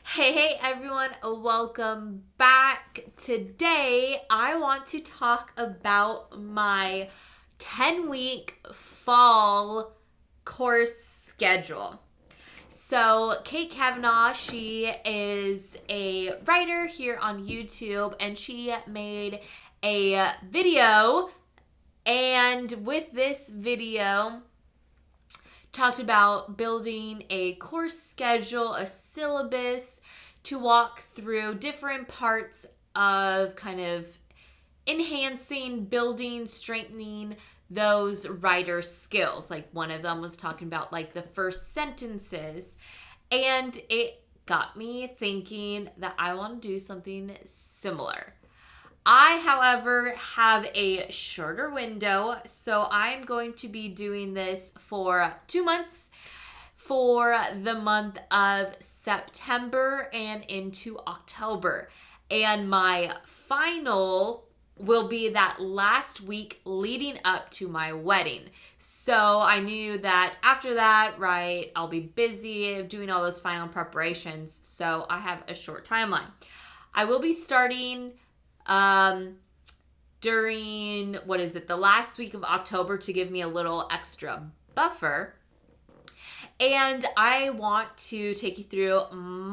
Hey everyone, welcome back. Today I want to talk about my 10-week fall course schedule. So, Kate Kavanaugh, she is a writer here on YouTube and she made a video. And with this video, talked about building a course schedule, a syllabus to walk through different parts of kind of enhancing, building, strengthening those writer skills. Like one of them was talking about like the first sentences. And it got me thinking that I want to do something similar. I, however, have a shorter window, so I'm going to be doing this for 2 months for the month of September and into October. And my final will be that last week leading up to my wedding. So I knew that after that, right, I'll be busy doing all those final preparations. So I have a short timeline. I will be starting during, the last week of October to give me a little extra buffer. And I want to take you through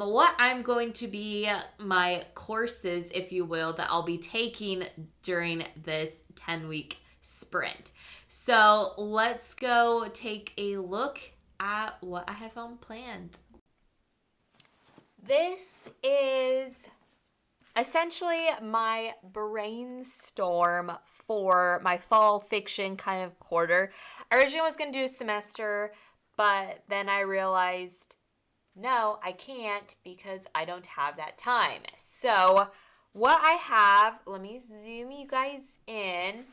what I'm going to be, my courses, if you will, that I'll be taking during this 10-week sprint. So let's go take a look at what I have on planned. This is essentially my brainstorm for my fall fiction kind of quarter. I originally was going to do a semester, but then I realized, no, I can't because I don't have that time. So what I have, let me zoom you guys in,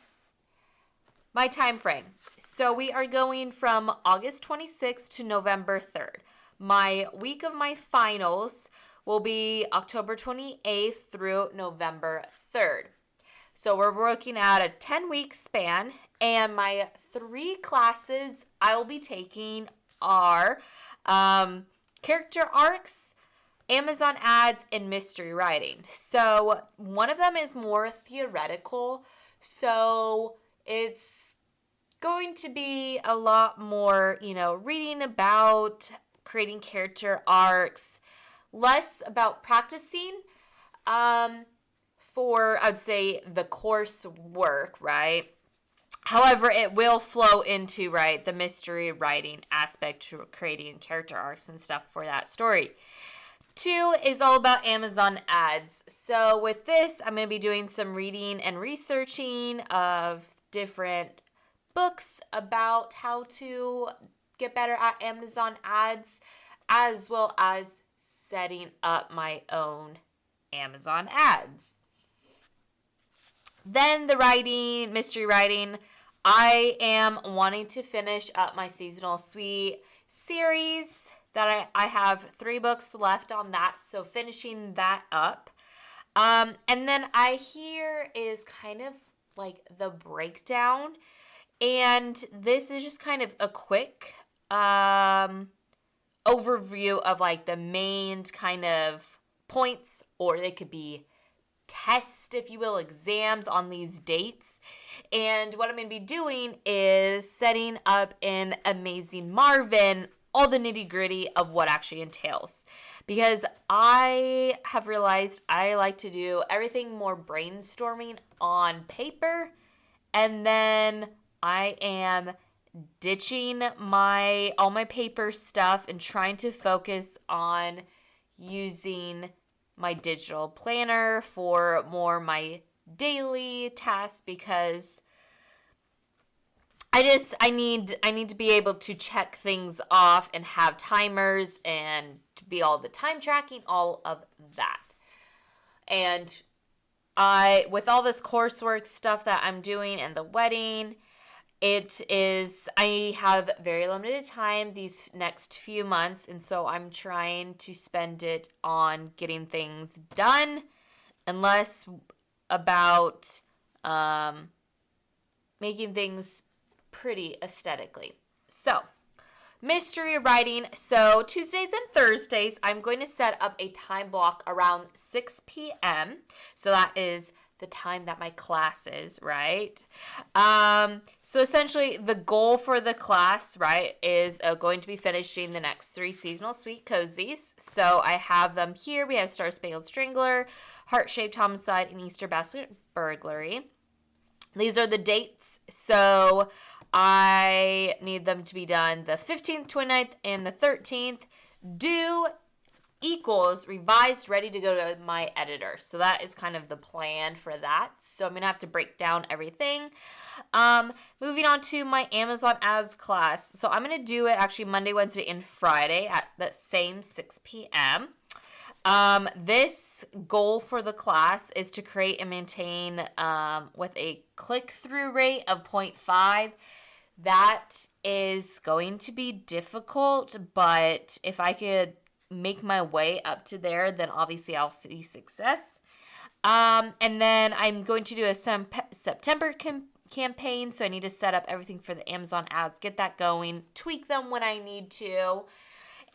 my time frame. So we are going from August 26th to November 3rd. My week of my finals will be October 28th through November 3rd. So we're working at a 10-week span, and my 3 classes I will be taking are character arcs, Amazon ads, and mystery writing. So one of them is more theoretical, so it's going to be a lot more, reading about creating character arcs, less about practicing for, I'd say, the course work, right? However, it will flow into, right, the mystery writing aspect to creating character arcs and stuff for that story. 2 is all about Amazon ads. So with this, I'm going to be doing some reading and researching of different books about how to get better at Amazon ads, as well as setting up my own Amazon ads. Then the writing, mystery writing, I am wanting to finish up my seasonal suite series that I have 3 books left on that, so finishing that up. And then here is kind of like the breakdown, and this is just kind of a quick overview of like the main kind of points, or they could be tests, if you will, exams on these dates. And what I'm going to be doing is setting up in Amazing Marvin all the nitty gritty of what actually entails, because I have realized I like to do everything more brainstorming on paper, and then I am ditching all my paper stuff and trying to focus on using my digital planner for more my daily tasks, because I need to be able to check things off and have timers and to be all the time tracking, all of that. And with all this coursework stuff that I'm doing and the wedding, I have very limited time these next few months, and so I'm trying to spend it on getting things done and less about making things pretty aesthetically. So, mystery writing. So Tuesdays and Thursdays, I'm going to set up a time block around 6 p.m. So that is the time that my class is, right? So essentially the goal for the class, right, is going to be finishing the next 3 seasonal sweet cozies. So I have them here. We have Star Spangled Strangler, Heart-Shaped Homicide, and Easter Basket Burglary. These are the dates. So I need them to be done the 15th, 29th, and the 13th. Due equals revised, ready to go to my editor. So that is kind of the plan for that. So I'm going to have to break down everything. Moving on to my Amazon ads class. So I'm going to do it actually Monday, Wednesday, and Friday at the same 6 p.m. This goal for the class is to create and maintain with a click-through rate of 0.5. That is going to be difficult, but if I could make my way up to there, then obviously I'll see success. And then I'm going to do a September campaign, so I need to set up everything for the Amazon ads, get that going, tweak them when I need to,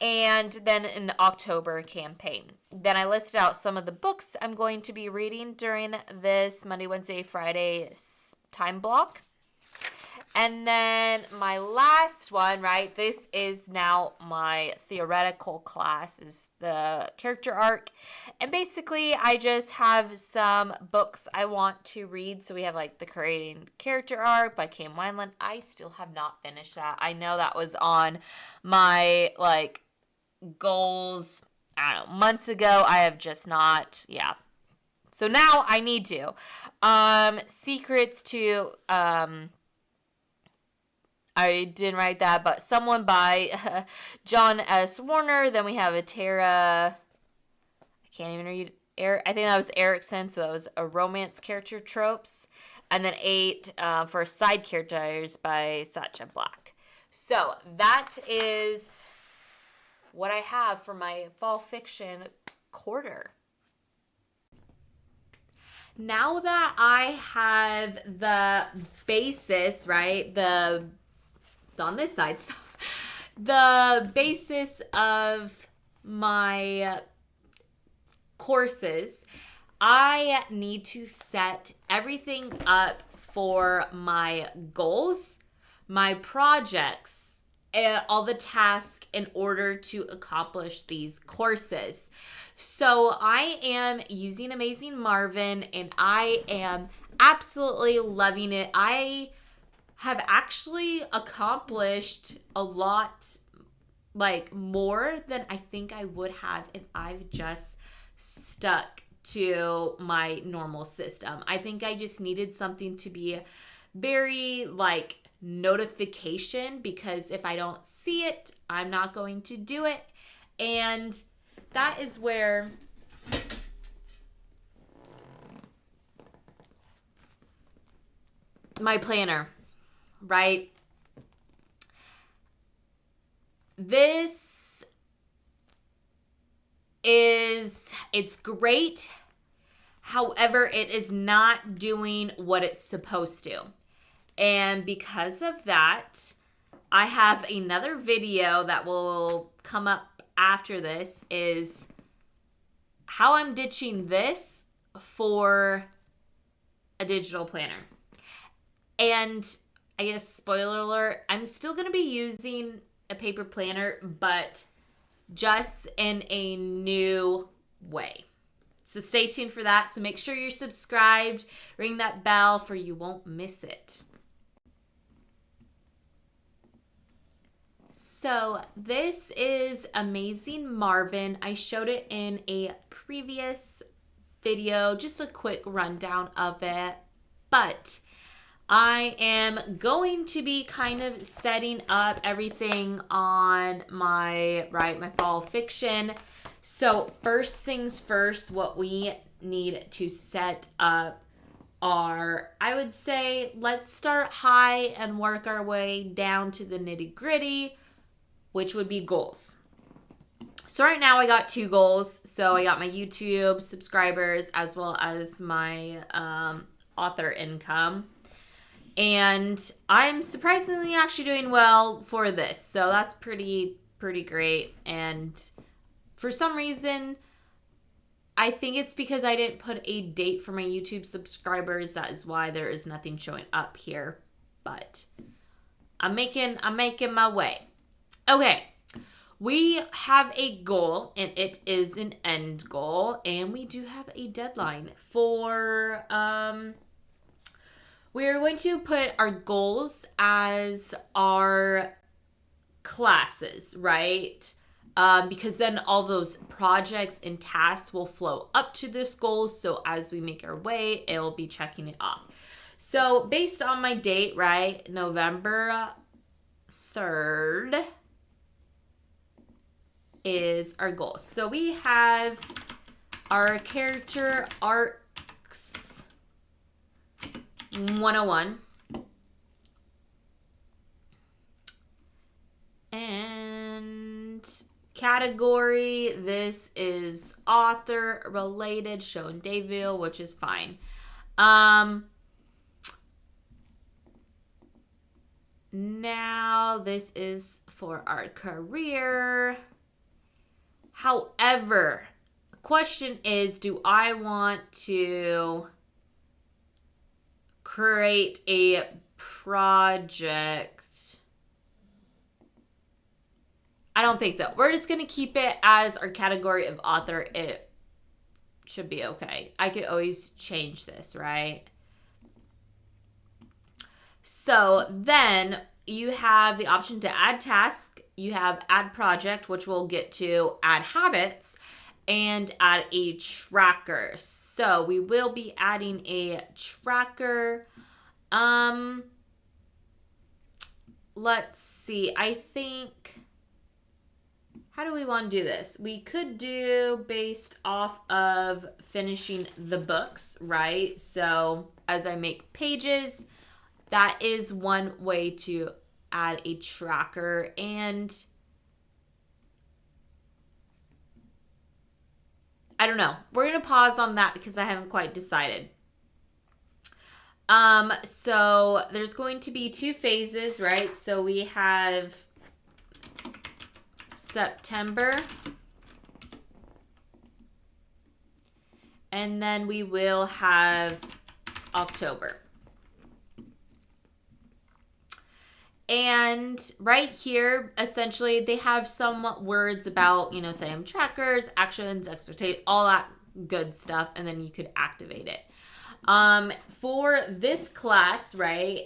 and then an October campaign. Then I listed out some of the books I'm going to be reading during this Monday, Wednesday, Friday time block. And then my last one, right, this is now my theoretical class, is the character arc. And basically, I just have some books I want to read. So we have like the Creating Character Arc by Kim Wineland. I still have not finished that. I know that was on my like goals, I don't know, months ago. I have just not, yeah. So now I need to. Secrets to, I didn't write that, but Someone by John S. Warner. Then we have a Tara, I can't even read, I think that was Erickson, so that was a romance character tropes. And then 8 for Side Characters by Sacha Black. So that is what I have for my fall fiction quarter. Now that I have the basis, right, on this side, the basis of my courses, I need to set everything up for my goals, my projects, and all the tasks in order to accomplish these courses. So I am using Amazing Marvin, and I am absolutely loving it. I have actually accomplished a lot, like more than I think I would have if I've just stuck to my normal system. I think I just needed something to be very like notification, because if I don't see it, I'm not going to do it. And that is where my planner, right? This is, it's great. However, it is not doing what it's supposed to. And because of that, I have another video that will come up after this, is how I'm ditching this for a digital planner. And I guess, spoiler alert, I'm still going to be using a paper planner, but just in a new way. So stay tuned for that. So make sure you're subscribed, ring that bell for you won't miss it. So this is Amazing Marvin. I showed it in a previous video, just a quick rundown of it, but I am going to be kind of setting up everything on my fall fiction. So first things first, what we need to set up are, I would say, let's start high and work our way down to the nitty gritty, which would be goals. So right now I got 2 goals. So I got my YouTube subscribers as well as my author income. And I'm surprisingly actually doing well for this. So that's pretty great. And for some reason, I think it's because I didn't put a date for my YouTube subscribers. That is why there is nothing showing up here. But I'm making my way. Okay. We have a goal, and it is an end goal, and we do have a deadline for we're going to put our goals as our classes, right? Because then all those projects and tasks will flow up to this goal. So as we make our way, it'll be checking it off. So based on my date, right, November 3rd is our goal. So we have our character arcs 101. And category, this is author related, show and debut, which is fine. Now this is for our career. However, the question is, do I want to create a project? I don't think so. We're just going to keep it as our category of author. It should be okay. I could always change this, right? So then you have the option to add task. You have add project, which we'll get to, add habits, and add a tracker. So we will be adding a tracker. Let's see. I think, how do we want to do this? We could do based off of finishing the books, right? So as I make pages, that is one way to add a tracker. And I don't know. We're going to pause on that because I haven't quite decided. So there's going to be 2 phases, right? So we have September, and then we will have October. And right here, essentially, they have some words about, setting trackers, actions, expectate, all that good stuff, and then you could activate it. For this class, right,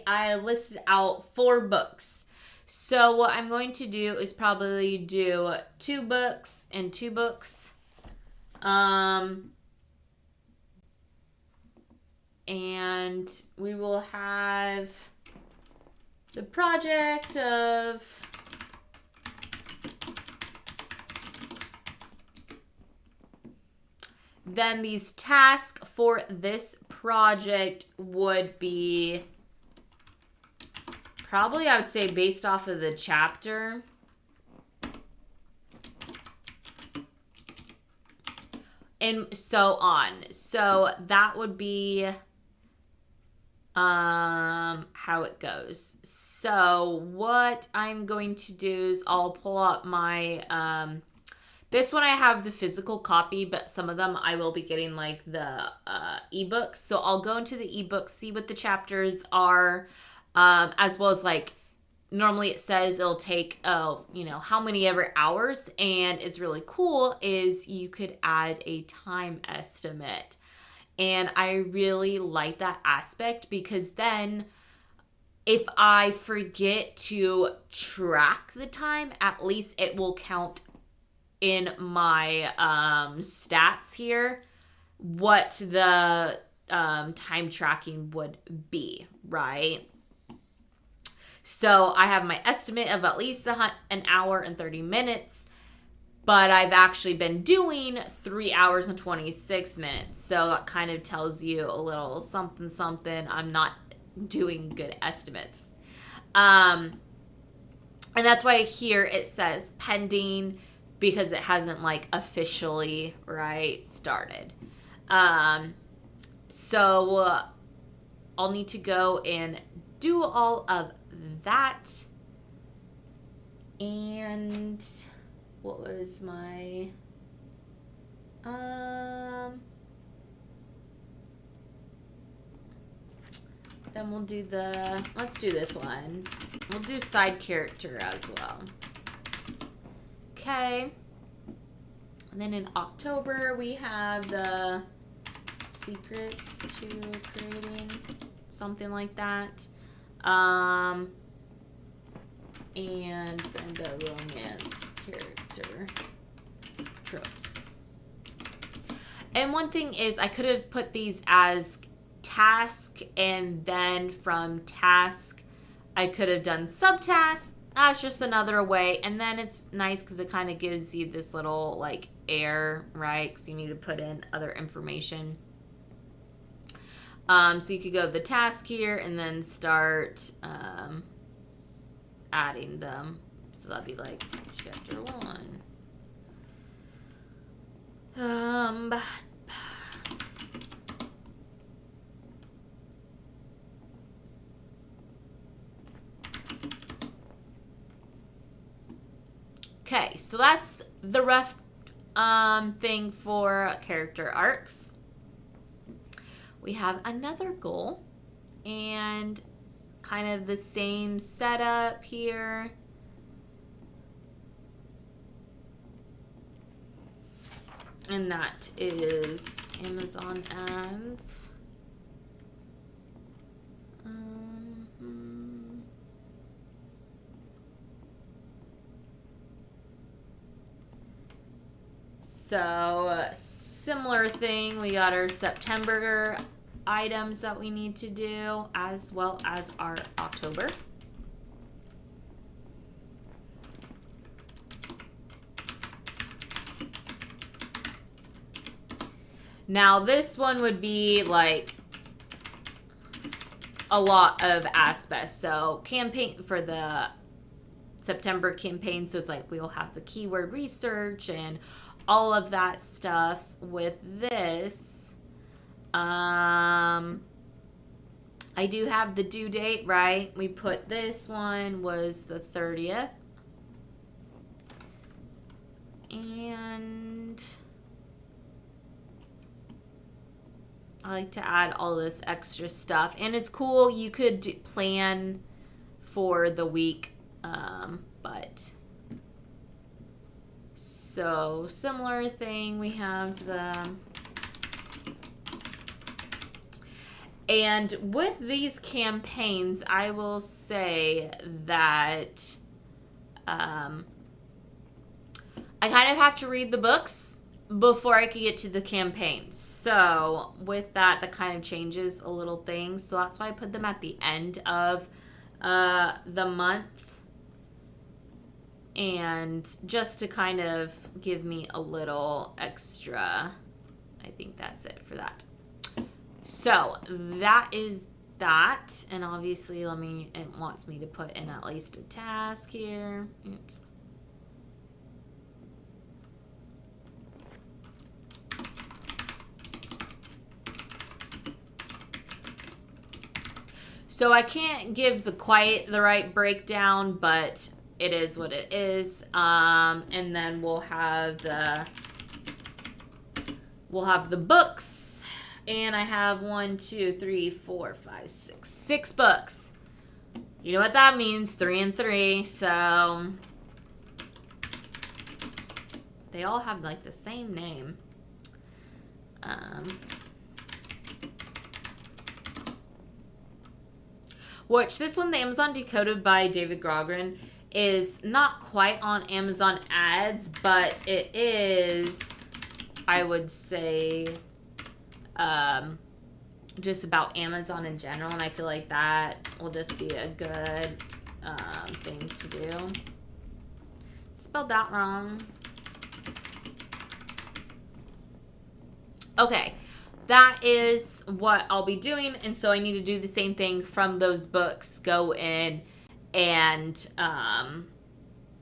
I listed out 4 books. So what I'm going to do is probably do 2 books and 2 books. And we will have the project of then these tasks for this project would be probably, I would say, based off of the chapter. And so on. So that would be how it goes. So what I'm going to do is I'll pull up my this one I have the physical copy, but some of them I will be getting like the ebook. So I'll go into the ebook, see what the chapters are, as well as like normally it says it'll take how many ever hours, and it's really cool is you could add a time estimate. And I really like that aspect because then if I forget to track the time, at least it will count in my stats here what the time tracking would be, right? So I have my estimate of at least an hour and 30 minutes. But I've actually been doing 3 hours and 26 minutes. So that kind of tells you a little something, something. I'm not doing good estimates. And that's why here it says pending, because it hasn't like officially, right, started. So I'll need to go and do all of that. And what was my then we'll do let's do this one. We'll do side character as well. Okay. And then in October, we have the secrets to creating, something like that. And then the romance character tropes. And one thing is, I could have put these as task, and then from task, I could have done subtask. That's just another way. And then it's nice because it kind of gives you this little like air, right? Because you need to put in other information. So you could go to the task here and then start adding them. So that'd be like chapter 1. Okay, so that's the rough thing for character arcs. We have another goal and kind of the same setup here. And that is Amazon ads. So similar thing, we got our September items that we need to do as well as our October. Now this one would be like a lot of aspects. So campaign for the September campaign. So it's like we'll have the keyword research and all of that stuff. With this, I do have the due date, right? We put this one was the 30th. And I like to add all this extra stuff. And it's cool. You could plan for the week, but so similar thing. We have and with these campaigns, I will say that I kind of have to read the books before I could get to the campaign. So with that, that kind of changes a little thing. So that's why I put them at the end of the month. And just to kind of give me a little extra, I think that's it for that. So that is that. And obviously, it wants me to put in at least a task here. Oops. So I can't give quite the right breakdown, but it is what it is. And then we'll have the books, and I have 6 books. You know what that means? 3 and 3. So they all have like the same name. Which this one, the Amazon Decoded by David Grogren, is not quite on Amazon ads, but it is, I would say, just about Amazon in general. And I feel like that will just be a good thing to do. Spelled that wrong. Okay. That is what I'll be doing, and so I need to do the same thing from those books. Go in and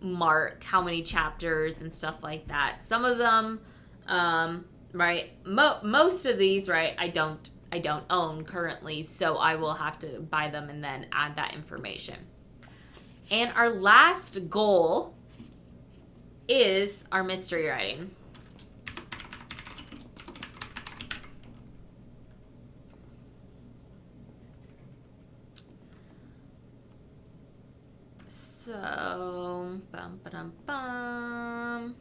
mark how many chapters and stuff like that. Some of them, right, most of these, right, I don't I don't own currently, so I will have to buy them and then add that information. And our last goal is our mystery writing. So, bum, ba-dum, bum.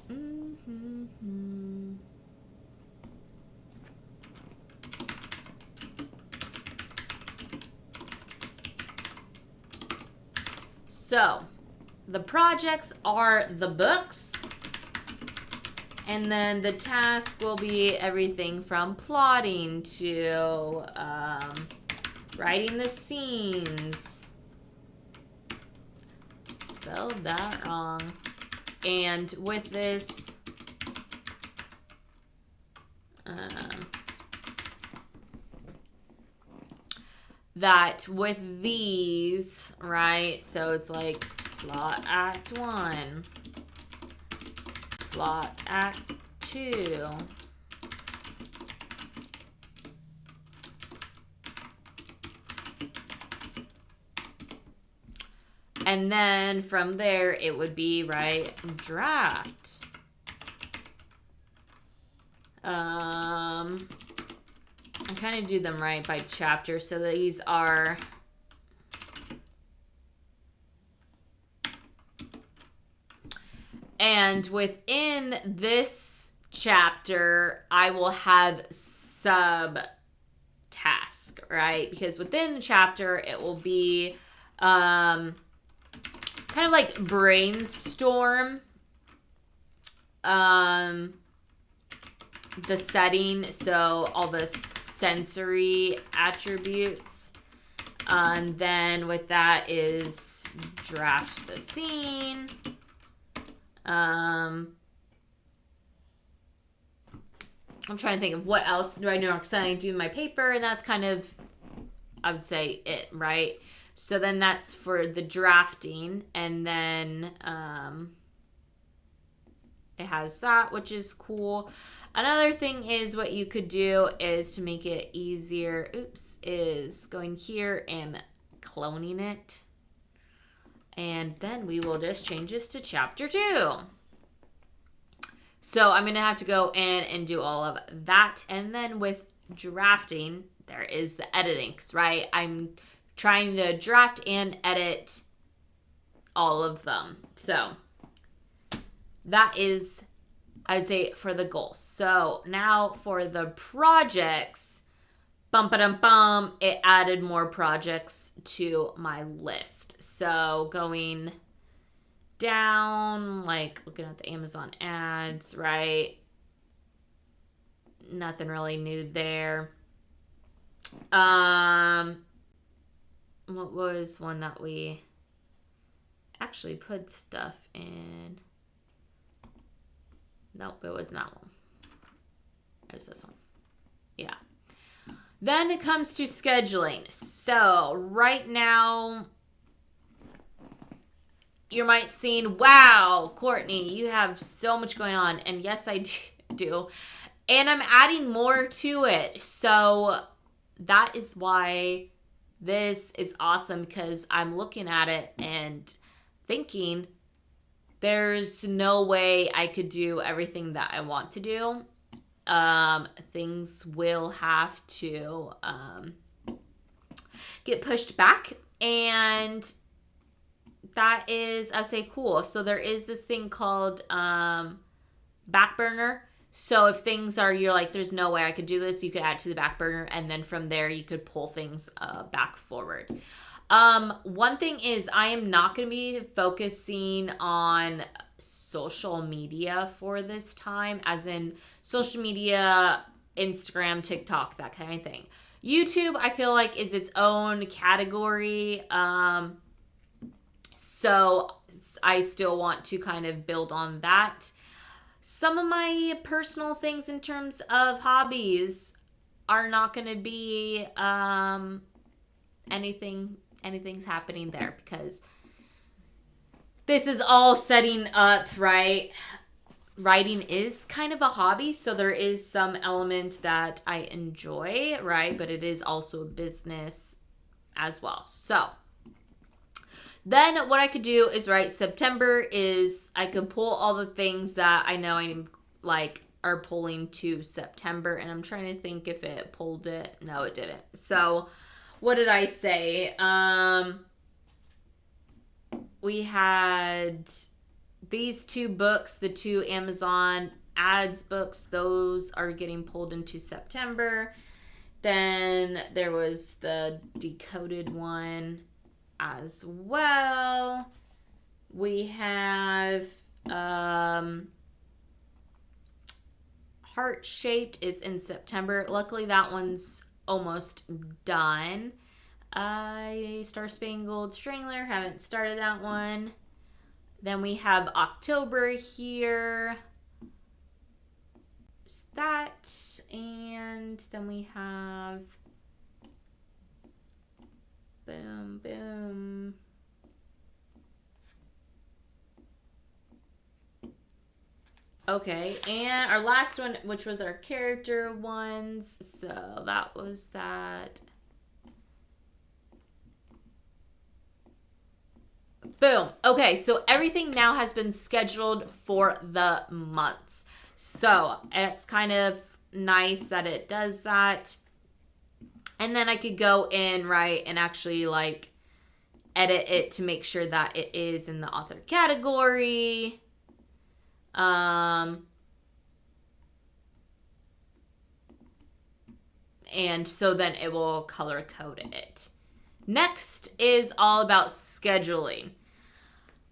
Mm-hmm. So, the projects are the books, and then the task will be everything from plotting to writing the scenes. Spelled that wrong. And with this, that with these, right? So it's like plot act 1, plot act 2, and then from there it would be, right, draft. I kind of do them right by chapter, so these are and within this chapter I will have sub task, right? Because within the chapter it will be kind of like brainstorm the setting, so all the sensory attributes, and then with that is draft the scene. I'm trying to think of what else do I know, because I do my paper, and that's kind of, I would say, it, right? So then that's for the drafting, and then it has that, which is cool. Another thing is what you could do is to make it easier, is going here and cloning it. And then we will just change this to chapter 2. So I'm going to have to go in and do all of that. And then with drafting, there is the editing, right? I'm trying to draft and edit all of them. So that is, I'd say, for the goals. So now for the projects, it added more projects to my list. So going down, like looking at the Amazon ads, right? Nothing really new there. What was one that we actually put stuff in? Nope, it was that one. It was this one. Yeah. Then it comes to scheduling. So right now, you might seeing, wow, Courtney, you have so much going on. And yes, I do. And I'm adding more to it. So that is why this is awesome, because I'm looking at it and thinking, there's no way I could do everything that I want to do. Things will have to get pushed back, and that is, I'd say, cool. So there is this thing called back burner. So if things are, you're like, there's no way I could do this, you could add to the back burner, and then from there you could pull things back forward. One thing is, I am not going to be focusing on social media for this time, as in social media, Instagram, TikTok, that kind of thing. YouTube, I feel like, is its own category. So I still want to kind of build on that. Some of my personal things in terms of hobbies are not going to be anything anything's happening there, because this is all setting up, right? Writing is kind of a hobby, so there is some element that I enjoy, right? But it is also a business as well. So then what I could do is, right, September is, I could pull all the things that I know I'm like are pulling to September, and I'm trying to think if it pulled it. No, it didn't. So what did I say? We had these 2 books, the 2 Amazon ads books, those are getting pulled into September. Then there was the decoded one as well. We have Heart Shaped is in September. Luckily that one's almost done. Star Spangled Strangler, haven't started that one. Then we have October here. There's that. And then we have boom, boom. Okay, and our last one, which was our character ones. So that was that. Boom. Okay, so everything now has been scheduled for the months. So it's kind of nice that it does that. And then I could go in, right, and actually like edit it to make sure that it is in the author category. And so then it will color code it. Next is all about scheduling.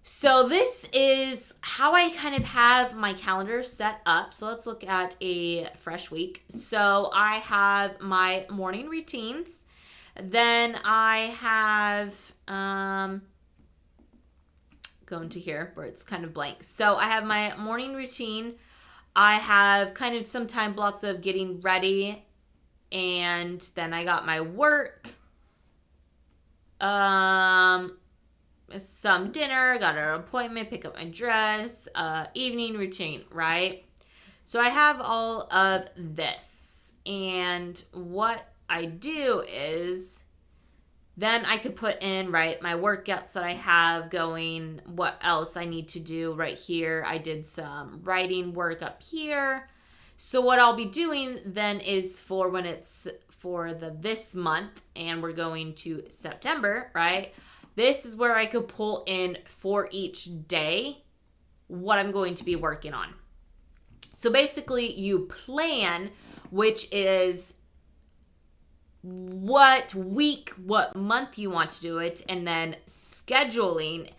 So this is how I kind of have my calendar set up. So let's look at a fresh week. So I have my morning routines. Then I have, going to here where it's kind of blank. So I have my morning routine. I have kind of some time blocks of getting ready. And then I got my work. Some dinner, got an appointment, pick up my dress, evening routine, right? So I have all of this. And what I do is then I could put in, right, my workouts that I have going, what else I need to do right here. I did some writing work up here. So what I'll be doing then is for when it's for this month and we're going to September, right? This is where I could pull in for each day what I'm going to be working on. So basically you plan, which is what week, what month you want to do it, and then scheduling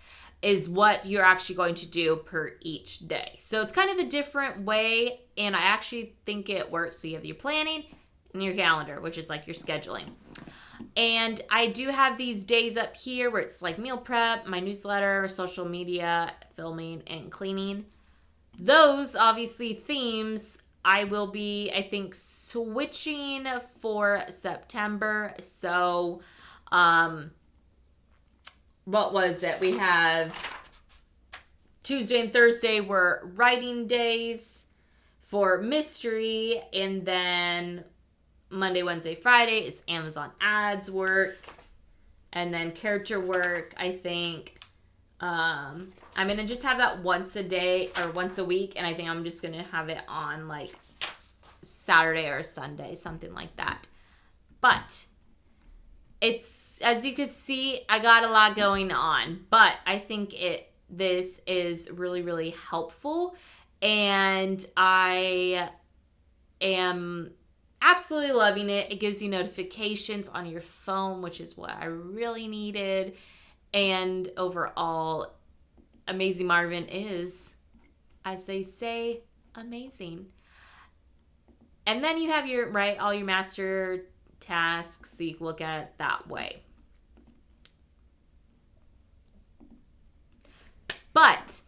is what you're actually going to do per each day. So it's kind of a different way, and I actually think it works. So you have your planning and your calendar, which is like your scheduling. And I do have these days up here where it's like meal prep, my newsletter, social media, filming, and cleaning. Those, obviously, themes I will be, I think, switching for September. So, what was it? We have Tuesday and Thursday were writing days for mystery, and then Monday, Wednesday, Friday is Amazon ads work, and then character work. I think I'm going to just have that once a day or once a week, and I think I'm just going to have it on like Saturday or Sunday, something like that. But it's, as you could see, I got a lot going on, but I think this is really, really helpful, and I am absolutely loving it. It gives you notifications on your phone, which is what I really needed. And overall, Amazing Marvin is, as they say, amazing. And then you have your, right, all your master tasks, so you can look at it that way. But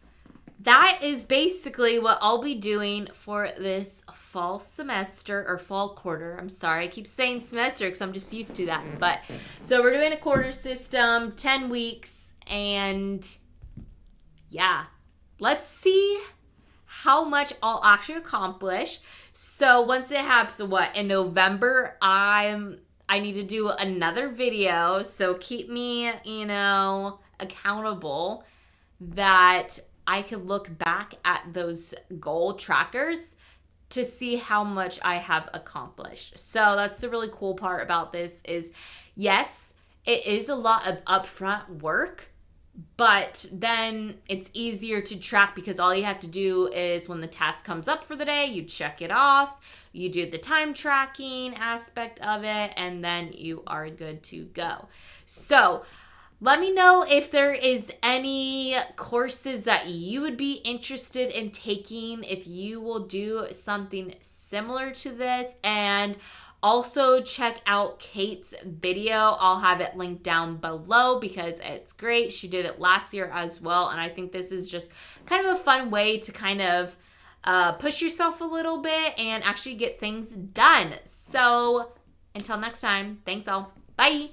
that is basically what I'll be doing for this fall semester or fall quarter. I'm sorry, I keep saying semester because I'm just used to that. But so we're doing a quarter system, 10 weeks, and yeah, let's see how much I'll actually accomplish. So once it happens, in November, I need to do another video. So keep me, accountable that I could look back at those goal trackers to see how much I have accomplished. So that's the really cool part about this is, yes, it is a lot of upfront work, but then it's easier to track because all you have to do is when the task comes up for the day, you check it off, you do the time tracking aspect of it, and then you are good to go. So let me know if there is any courses that you would be interested in taking, if you will do something similar to this. And also check out Kate's video. I'll have it linked down below because it's great. She did it last year as well. And I think this is just kind of a fun way to kind of push yourself a little bit and actually get things done. So until next time, thanks all. Bye.